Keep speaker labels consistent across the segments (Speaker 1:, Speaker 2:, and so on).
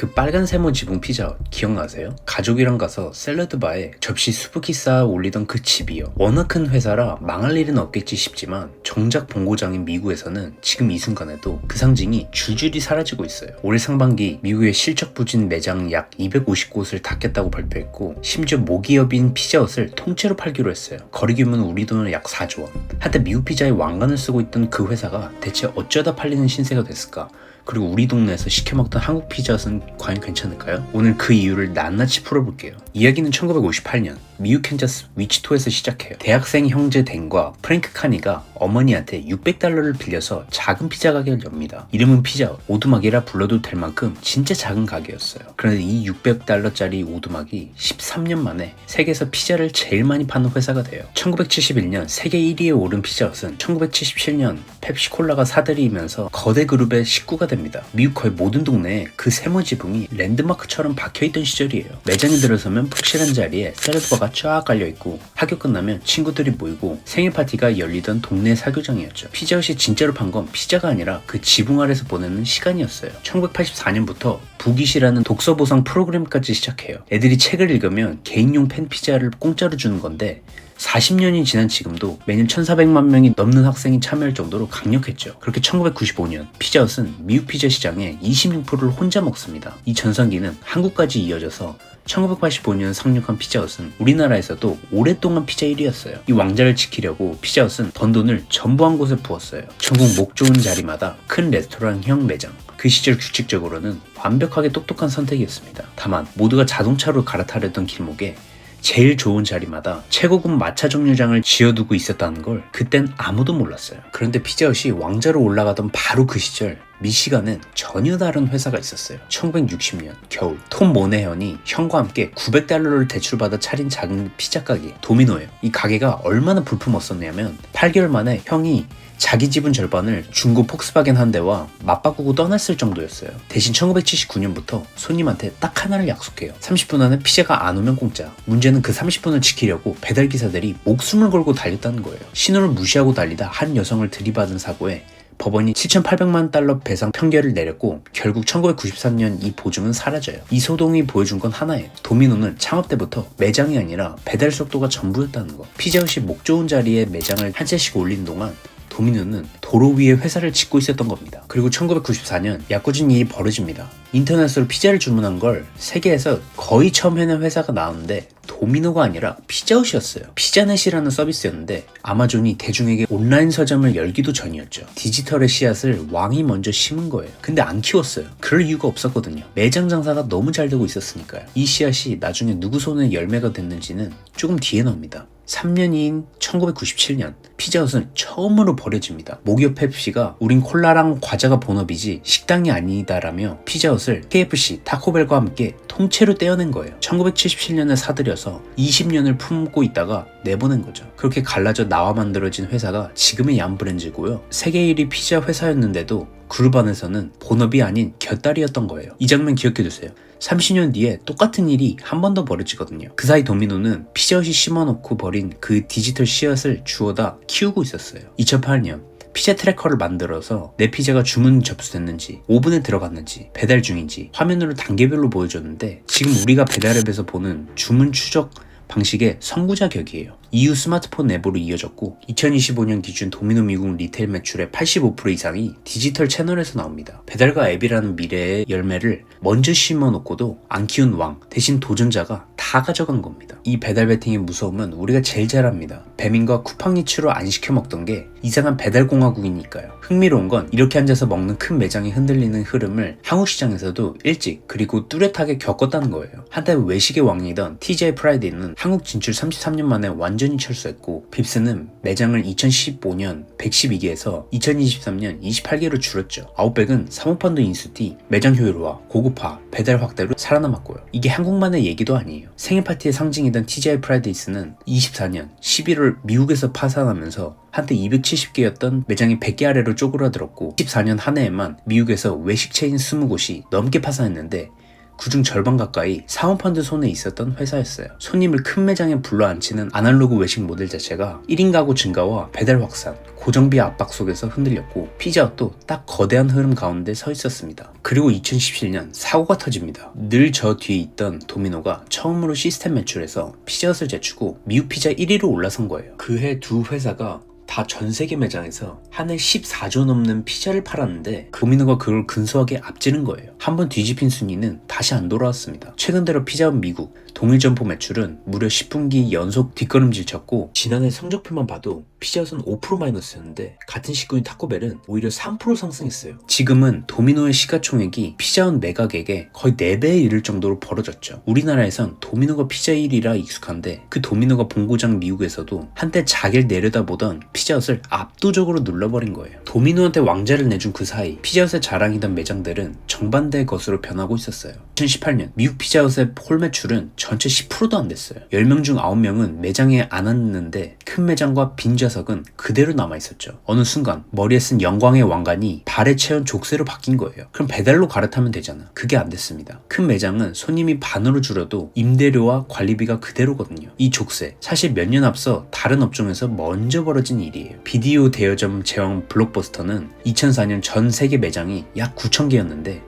Speaker 1: 그 빨간 세모 지붕 피자 기억나세요? 가족이랑 가서 샐러드 바에 접시 수북히 쌓아 올리던 그 집이요. 워낙 큰 회사라 망할 일은 없겠지 싶지만 정작 본고장인 미국에서는 지금 이 순간에도 그 상징이 줄줄이 사라지고 있어요. 올해 상반기 미국의 실적 부진 매장 약 250곳을 닫겠다고 발표했고, 심지어 모기업인 피자헛을 통째로 팔기로 했어요. 거리 규모는 우리 돈으로 약 4조 원. 한때 미국 피자의 왕관을 쓰고 있던 그 회사가 대체 어쩌다 팔리는 신세가 됐을까? 그리고 우리 동네에서 시켜먹던 한국 피자헛은 과연 괜찮을까요? 오늘 그 이유를 낱낱이 풀어볼게요. 이야기는 1958년 미국 캔자스 위치토에서 시작해요. 대학생 형제 댄과 프랭크 카니가 어머니한테 $600를 빌려서 작은 피자 가게를 엽니다. 이름은 피자헛, 오두막이라 불러도 될 만큼 진짜 작은 가게였어요. 그런데 이 $600짜리 오두막이 13년 만에 세계에서 피자를 제일 많이 파는 회사가 돼요. 1971년 세계 1위에 오른 피자헛은 1977년 펩시콜라가 사들이면서 거대 그룹의 식구가 됩니다. 미국 거의 모든 동네에 그 세모 지붕이 랜드마크처럼 박혀있던 시절이에요. 매장에 들어서면 푹실한 자리에 샐러드바가 쫙 깔려있고, 학교 끝나면 친구들이 모이고 생일 파티가 열리던 동네 사교장이었죠. 피자헛이 진짜로 판 건 피자가 아니라 그 지붕 아래서 보내는 시간이었어요. 1984년부터 부기시라는 독서 보상 프로그램까지 시작해요. 애들이 책을 읽으면 개인용 팬 피자를 공짜로 주는 건데, 40년이 지난 지금도 매년 1,400만 명이 넘는 학생이 참여할 정도로 강력했죠. 그렇게 1995년 피자헛은 미국 피자 시장의 26%를 혼자 먹습니다. 이 전성기는 한국까지 이어져서 1985년 상륙한 피자헛은 우리나라에서도 오랫동안 피자 1위였어요. 이 왕자를 지키려고 피자헛은 번 돈을 전부 한 곳에 부었어요. 전국 목 좋은 자리마다 큰 레스토랑형 매장. 그 시절 규칙적으로는 완벽하게 똑똑한 선택이었습니다. 다만 모두가 자동차로 갈아타려던 길목에 제일 좋은 자리마다 최고급 마차 정류장을 지어두고 있었다는 걸 그땐 아무도 몰랐어요. 그런데 피자헛이 왕자로 올라가던 바로 그 시절, 미시간엔 전혀 다른 회사가 있었어요. 1960년 겨울, 톰 모네현이 형과 함께 $900를 대출받아 차린 작은 피자 가게 도미노예요. 이 가게가 얼마나 볼품없었냐면 8개월 만에 형이 자기 지분 절반을 중고 폭스바겐 한 대와 맞바꾸고 떠났을 정도였어요. 대신 1979년부터 손님한테 딱 하나를 약속해요. 30분 안에 피자가 안 오면 공짜. 문제는 그 30분을 지키려고 배달기사들이 목숨을 걸고 달렸다는 거예요. 신호를 무시하고 달리다 한 여성을 들이받은 사고에 법원이 $7,800만 배상 판결을 내렸고, 결국 1993년 이 보증은 사라져요. 이 소동이 보여준 건 하나예요. 도미노는 창업 때부터 매장이 아니라 배달 속도가 전부였다는 거. 피자헛이 목 좋은 자리에 매장을 한 채씩 올리는 동안 도미노는 도로 위에 회사를 짓고 있었던 겁니다. 그리고 1994년 야구진 일이 벌어집니다. 인터넷으로 피자를 주문한 걸 세계에서 거의 처음 해낸 회사가 나왔는데 도미노가 아니라 피자헛이었어요. 피자넷이라는 서비스였는데 아마존이 대중에게 온라인 서점을 열기도 전이었죠. 디지털의 씨앗을 왕이 먼저 심은 거예요. 근데 안 키웠어요. 그럴 이유가 없었거든요. 매장 장사가 너무 잘 되고 있었으니까요. 이 씨앗이 나중에 누구 손에 열매가 됐는지는 조금 뒤에 나옵니다. 3년인 1997년 피자헛은 처음으로 버려집니다. 모기업 펩시가 우린 콜라랑 과자가 본업이지 식당이 아니다라며 피자헛을 KFC, 타코벨과 함께 통째로 떼어낸 거예요. 1977년에 사들여서 20년을 품고 있다가 내보낸 거죠. 그렇게 갈라져 나와 만들어진 회사가 지금의 얌브랜즈고요. 세계 1위 피자 회사였는데도 그룹 안에서는 본업이 아닌 곁다리였던 거예요. 이 장면 기억해두세요. 30년 뒤에 똑같은 일이 한 번 더 벌어지거든요. 그 사이 도미노는 피자헛이 심어놓고 버린 그 디지털 씨앗을 주워다 키우고 있었어요. 2008년 피자 트래커를 만들어서 내 피자가 주문 접수됐는지, 오븐에 들어갔는지, 배달 중인지 화면으로 단계별로 보여줬는데, 지금 우리가 배달앱에서 보는 주문 추적 방식의 선구자 격이에요. EU 스마트폰 앱으로 이어졌고, 2025년 기준 도미노 미국 리테일 매출의 85% 이상이 디지털 채널에서 나옵니다. 배달과 앱이라는 미래의 열매를 먼저 심어놓고도 안 키운 왕, 대신 도전자가 다 가져간 겁니다. 이 배달 배팅의 무서움은 우리가 제일 잘 압니다. 배민과 쿠팡이츠로 안 시켜 먹던 게 이상한 배달공화국이니까요. 흥미로운 건 이렇게 앉아서 먹는 큰 매장이 흔들리는 흐름을 한국 시장에서도 일찍 그리고 뚜렷하게 겪었다는 거예요. 한때 외식의 왕이던 TGI 프라이데이는 한국 진출 33년 만에 완전히 철수했고, 빕스는 매장을 2015년 112개에서 2023년 28개로 줄였죠. 아웃백은 사모펀드 인수 뒤 매장 효율화, 고급화, 배달 확대로 살아남았고요. 이게 한국만의 얘기도 아니에요. 생일 파티의 상징이던 TGI 프라이데이스는 24년 11월 미국에서 파산하면서 한때 270개였던 매장이 100개 아래로 쪼그라들었고, 14년 한 해에만 미국에서 외식 체인 20곳이 넘게 파산했는데 그중 절반 가까이 사모펀드 손에 있었던 회사였어요. 손님을 큰 매장에 불러앉히는 아날로그 외식 모델 자체가 1인 가구 증가와 배달 확산, 고정비 압박 속에서 흔들렸고 피자헛도 딱 거대한 흐름 가운데 서 있었습니다. 그리고 2017년 사고가 터집니다. 늘 저 뒤에 있던 도미노가 처음으로 시스템 매출에서 피자헛을 제치고 미국 피자 1위로 올라선 거예요. 그해 두 회사가 다 전 세계 매장에서 한 해 14조 넘는 피자를 팔았는데 도미노가 그걸 근소하게 앞지른 거예요. 한번 뒤집힌 순위는 다시 안 돌아왔습니다. 최근 들어 피자헛 미국 동일 점포 매출은 무려 10분기 연속 뒷걸음질 쳤고 지난해 성적표만 봐도 피자헛은 5% 마이너스였는데 같은 시군인 타코벨은 오히려 3% 상승했어요. 지금은 도미노의 시가총액이 피자헛 매각액의 거의 4배에 이를 정도로 벌어졌죠. 우리나라에선 도미노가 피자 1위라 익숙한데 그 도미노가 본고장 미국에서도 한때 자기를 내려다보던 피자헛을 압도적으로 눌러버린 거예요. 도미노한테 왕자를 내준 그 사이 피자헛의 자랑이던 매장들은 정반대의 것으로 변하고 있었어요. 2018년 미국 피자헛의 홀 매출은 전체 10%도 안 됐어요. 10명 중 9명은 매장에 안 왔는데 큰 매장과 빈 좌석은 그대로 남아있었죠. 어느 순간 머리에 쓴 영광의 왕관이 발에 채운 족쇄로 바뀐 거예요. 그럼 배달로 갈아타면 되잖아. 그게 안 됐습니다. 큰 매장은 손님이 반으로 줄어도 임대료와 관리비가 그대로거든요. 이 족쇄 사실 몇 년 앞서 다른 업종에서 먼저 벌어진 일이에요. 비디오 대여점 제왕 블록버스터는 2004년 전 세계 매장이 약 9,000개였는데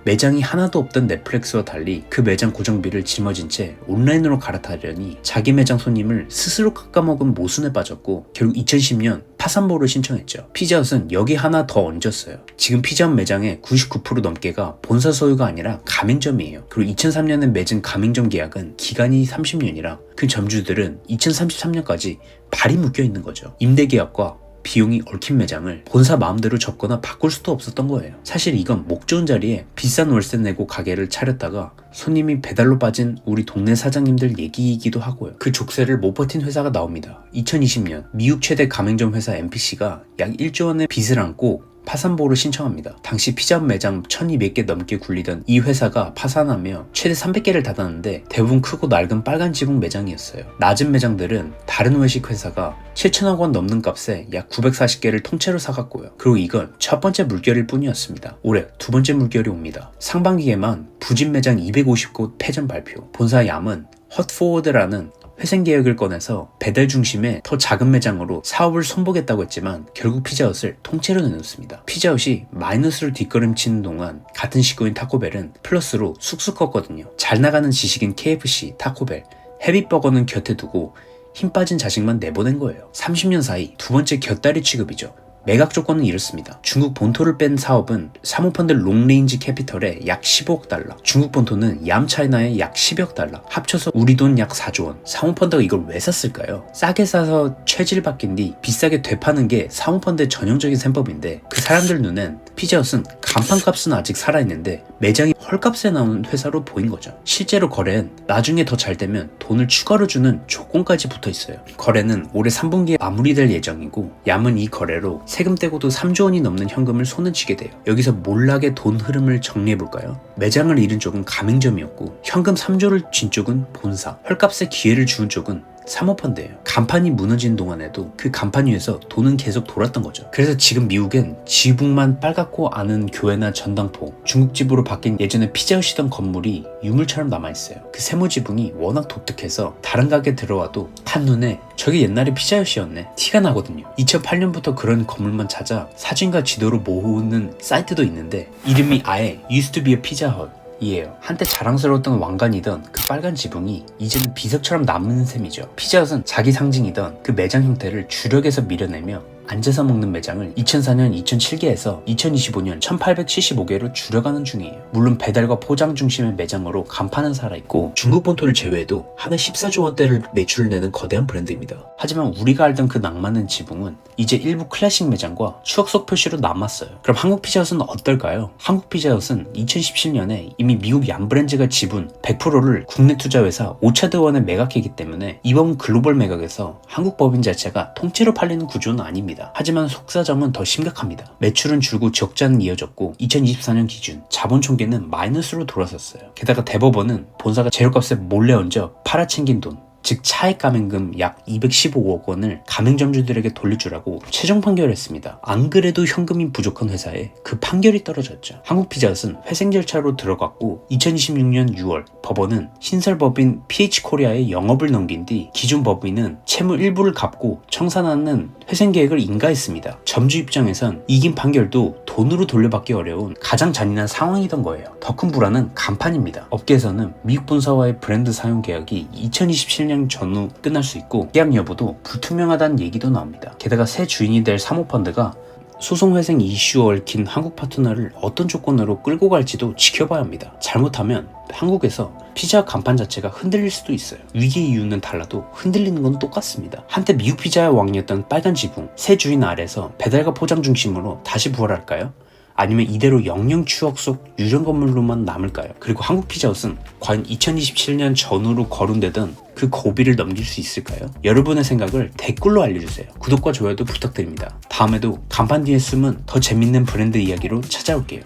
Speaker 1: 매장이 하나도 없던 넷플릭스와 달리 그 매장 고정비를 짊어진 채 온라인으로 갈아타려니 자기 매장 손님을 스스로 깎아먹은 모순에 빠졌고 결국 2010년 파산보를 신청했죠. 피자헛은 여기 하나 더 얹었어요. 지금 피자헛 매장의 99% 넘게가 본사 소유가 아니라 가맹점이에요. 그리고 2003년에 맺은 가맹점 계약은 기간이 30년이라 그 점주들은 2033년까지 발이 묶여 있는 거죠. 임대 계약과 비용이 얽힌 매장을 본사 마음대로 접거나 바꿀 수도 없었던 거예요. 사실 이건 목 좋은 자리에 비싼 월세 내고 가게를 차렸다가 손님이 배달로 빠진 우리 동네 사장님들 얘기이기도 하고요. 그 족쇄를 못 버틴 회사가 나옵니다. 2020년 미국 최대 가맹점 회사 MPC가 약 1조 원의 빚을 안고 파산보를 신청합니다. 당시 피자헛 매장 1200개 넘게 굴리던 이 회사가 파산하며 최대 300개를 닫았는데 대부분 크고 낡은 빨간 지붕 매장이었어요. 낮은 매장들은 다른 외식 회사가 7천억 원 넘는 값에 약 940개를 통째로 사갔고요. 그리고 이건 첫 번째 물결일 뿐이었습니다. 올해 두 번째 물결이 옵니다. 상반기에만 부진 매장 250곳 폐점 발표. 본사 야은 헛포워드라는 회생계획을 꺼내서 배달 중심의 더 작은 매장으로 사업을 손보겠다고 했지만 결국 피자헛을 통째로 내놓습니다. 피자헛이 마이너스를 뒷걸음치는 동안 같은 식구인 타코벨은 플러스로 쑥쑥 컸거든요. 잘 나가는 지식인 KFC, 타코벨, 헤비버거는 곁에 두고 힘 빠진 자식만 내보낸 거예요. 30년 사이 두 번째 곁다리 취급이죠. 매각 조건은 이렇습니다. 중국 본토를 뺀 사업은 사모펀드 롱레인지 캐피털의 약 15억 달러, 중국 본토는 얌차이나의 약 10억 달러, 합쳐서 우리 돈 약 4조 원. 사모펀드가 이걸 왜 샀을까요? 싸게 사서 체질 바뀐 뒤 비싸게 되파는 게 사모펀드의 전형적인 셈법인데 그 사람들 눈엔 피자헛은 간판값은 아직 살아있는데 매장이 헐값에 나오는 회사로 보인 거죠. 실제로 거래는 나중에 더 잘 되면 돈을 추가로 주는 조건까지 붙어 있어요. 거래는 올해 3분기에 마무리될 예정이고 얌은 이 거래로 세금 떼고도 3조 원이 넘는 현금을 손에 쥐게 돼요. 여기서 몰락의 돈 흐름을 정리해볼까요? 매장을 잃은 쪽은 가맹점이었고 현금 3조를 쥔 쪽은 본사, 헐값에 기회를 주는 쪽은 사모펀드예요. 간판이 무너진 동안에도 그 간판 위에서 돈은 계속 돌았던 거죠. 그래서 지금 미국엔 지붕만 빨갛고 아는 교회나 전당포, 중국집으로 바뀐 예전에 피자헛이던 건물이 유물처럼 남아있어요. 그 세모 지붕이 워낙 독특해서 다른 가게 들어와도 한눈에 저게 옛날에 피자헛이었네 티가 나거든요. 2008년부터 그런 건물만 찾아 사진과 지도로 모으는 사이트도 있는데 이름이 아예 used to be a Pizza Hut 이에요. 한때 자랑스러웠던 왕관이던 그 빨간 지붕이 이제는 비석처럼 남는 셈이죠. 피자헛은 자기 상징이던 그 매장 형태를 주력에서 밀어내며 앉아서 먹는 매장을 2004년 2007개에서 2025년 1875개로 줄여가는 중이에요. 물론 배달과 포장 중심의 매장으로 간판은 살아있고 중국 본토를 제외해도 한 해 14조 원대를 매출을 내는 거대한 브랜드입니다. 하지만 우리가 알던 그 낭만은 지붕은 이제 일부 클래식 매장과 추억 속 표시로 남았어요. 그럼 한국 피자헛은 어떨까요? 한국 피자헛은 2017년에 이미 미국 얌브랜즈가 지분 100%를 국내 투자회사 오차드원에 매각했기 때문에 이번 글로벌 매각에서 한국 법인 자체가 통째로 팔리는 구조는 아닙니다. 하지만 속사정은 더 심각합니다. 매출은 줄고 적자는 이어졌고 2024년 기준 자본 총계는 마이너스로 돌아섰어요. 게다가 대법원은 본사가 재료값에 몰래 얹어 팔아챙긴 돈 즉 차액 감행금 약 215억 원을 가맹점주들에게 돌려주라고 최종 판결했습니다. 안 그래도 현금이 부족한 회사에 그 판결이 떨어졌죠. 한국피자헛은 회생 절차로 들어갔고 2026년 6월 법원은 신설법인 PH코리아에 영업을 넘긴 뒤 기존 법인은 채무 일부를 갚고 청산하는 회생 계획을 인가했습니다. 점주 입장에선 이긴 판결도 돈으로 돌려받기 어려운 가장 잔인한 상황이던 거예요. 더 큰 불안은 간판입니다. 업계에서는 미국 본사와의 브랜드 사용 계약이 2027년 전후 끝날 수 있고 계약 여부도 불투명하다는 얘기도 나옵니다. 게다가 새 주인이 될 사모펀드가 소송 회생 이슈 얽힌 한국 파트너를 어떤 조건으로 끌고 갈지도 지켜봐야 합니다. 잘못하면 한국에서 피자 간판 자체가 흔들릴 수도 있어요. 위기의 이유는 달라도 흔들리는 건 똑같습니다. 한때 미국 피자의 왕이었던 빨간 지붕, 새 주인 아래서 배달과 포장 중심으로 다시 부활할까요? 아니면 이대로 영영 추억 속 유령 건물로만 남을까요? 그리고 한국 피자헛은 과연 2027년 전후로 거론되던 그 고비를 넘길 수 있을까요? 여러분의 생각을 댓글로 알려주세요. 구독과 좋아요도 부탁드립니다. 다음에도 간판 뒤에 숨은 더 재밌는 브랜드 이야기로 찾아올게요.